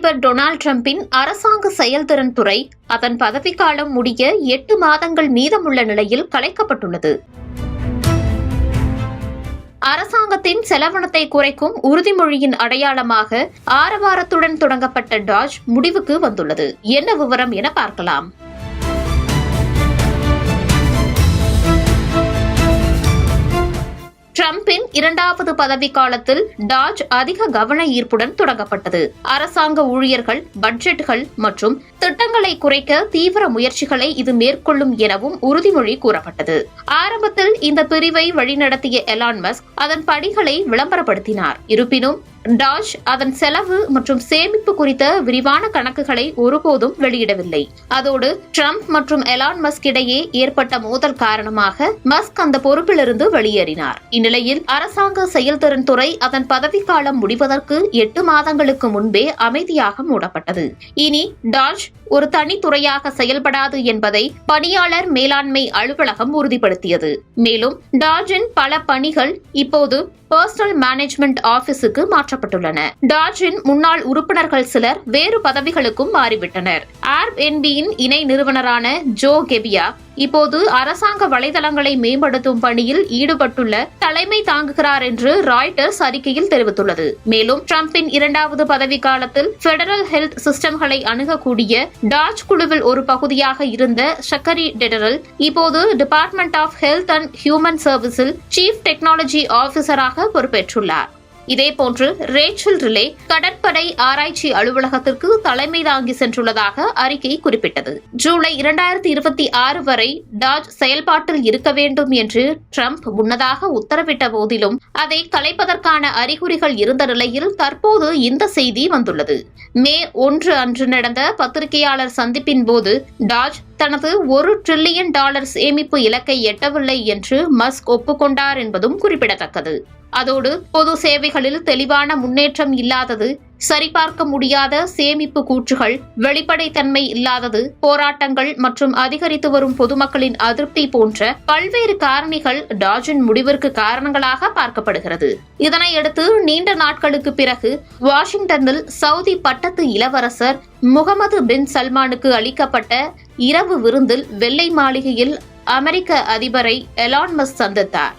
அதிபர் டொனால்டு டிரம்பின் அரசாங்க செயல்திறன் துறை அதன் பதவிக்காலம் முடிய 8 மாதங்கள் மீதமுள்ள நிலையில் கலைக்கப்பட்டுள்ளது. அரசாங்கத்தின் செலவினத்தை குறைக்கும் உறுதிமொழியின் அடையாளமாக ஆரவாரத்துடன் தொடங்கப்பட்ட டாஜ் முடிவுக்கு வந்துள்ளது. என்ன விவரம் என பார்க்கலாம். டிரம்பின் 2வது பதவிக்காலத்தில் டாஜ் அதிக கவன ஈர்ப்புடன் தொடங்கப்பட்டது. அரசாங்க ஊழியர்கள், பட்ஜெட்டுகள் மற்றும் திட்டங்களை குறைக்க தீவிர முயற்சிகளை இது மேற்கொள்ளும் எனவும் உறுதிமொழி கூறப்பட்டது. ஆரம்பத்தில் இந்த பிரிவை வழிநடத்திய எலான் மஸ்க் அதன் பணிகளை விளம்பரப்படுத்தினார். இருப்பினும் டாஜ் அதன் செலவு மற்றும் சேமிப்பு குறித்த விரிவான கணக்குகளை ஒருபோதும் வெளியிடவில்லை. அதோடு டிரம்ப் மற்றும் எலான் மஸ்க் இடையே ஏற்பட்ட மோதல் காரணமாக மஸ்க் அந்த பொறுப்பிலிருந்து வெளியேறினார். இந்நிலையில் அரசாங்க செயல்திறன் துறை அதன் பதவிக்காலம் முடிவதற்கு 8 மாதங்களுக்கு முன்பே அமைதியாக மூடப்பட்டது. இனி டாஜ் ஒரு தனித்துறையாக செயல்படாது என்பதை பணியாளர் மேலாண்மை அலுவலகம் உறுதிப்படுத்தியது. மேலும் டாஜின் பல பணிகள் இப்போது பர்சனல் மேனேஜ்மெண்ட் ஆபீஸுக்கு மாற்றப்பட்டுள்ளன. டாஜின் முன்னாள் உறுப்பினர்கள் சிலர் வேறு பதவிகளுக்கும் மாறிவிட்டனர். ஏர்பிஎன்பியின் இணை நிறுவனரான ஜோ கெபியா இப்போது அரசாங்க வலைதளங்களை மேம்படுத்தும் பணியில் ஈடுபட்டுள்ள தலைமை தாங்குகிறார் என்று ராய்டர்ஸ் அறிக்கையில் தெரிவித்துள்ளது. மேலும் டிரம்பின் 2வது பதவிக்காலத்தில் பெடரல் ஹெல்த் சிஸ்டம்களை அணுகக்கூடிய டாஜ் குழுவில் ஒரு பகுதியாக இருந்த ஷக்கரி டெடரல் இப்போது department of health and human சர்வீஸில் சீஃப் டெக்னாலஜி ஆபீசராக பொறுப்பேற்றுள்ளார். இதேபோன்று ரேச்சல் ரிலே கடற்படை ஆராய்ச்சி அலுவலகத்திற்கு தலைமை தாங்கி சென்றுள்ளதாக அறிக்கை குறிப்பிட்டது. ஜூலை 2026 வரை டாஜ் செயல்பாட்டில் இருக்க வேண்டும் என்று டிரம்ப் முன்னதாக உத்தரவிட்ட போதிலும் அதை கலைப்பதற்கான அறிகுறிகள் இருந்த நிலையில் தற்போது இந்த செய்தி வந்துள்ளது. மே 1 அன்று நடந்த பத்திரிகையாளர் சந்திப்பின் போது டாஜ் தனது $1 டிரில்லியன் சேமிப்பு இலக்கை எட்டவில்லை என்று மஸ்க் ஒப்புக்கொண்டார் என்பதும் குறிப்பிடத்தக்கது. அதோடு பொது சேவைகளில் தெளிவான முன்னேற்றம் இல்லாதது, சரிபார்க்க முடியாத சேமிப்பு கூற்றுகள், வெளிப்படைத்தன்மை இல்லாதது, போராட்டங்கள் மற்றும் அதிகரித்து வரும் பொதுமக்களின் அதிருப்தி போன்ற பல்வேறு காரணிகள் டாஜின் முடிவிற்கு காரணங்களாக பார்க்கப்படுகிறது. இதனையடுத்து நீண்ட நாட்களுக்கு பிறகு வாஷிங்டனில் சவுதி பட்டத்து இளவரசர் முகமது பின் சல்மானுக்கு அளிக்கப்பட்ட இரவு விருந்தில் வெள்ளை மாளிகையில் அமெரிக்க அதிபரை எலான் மஸ்க் சந்தித்தார்.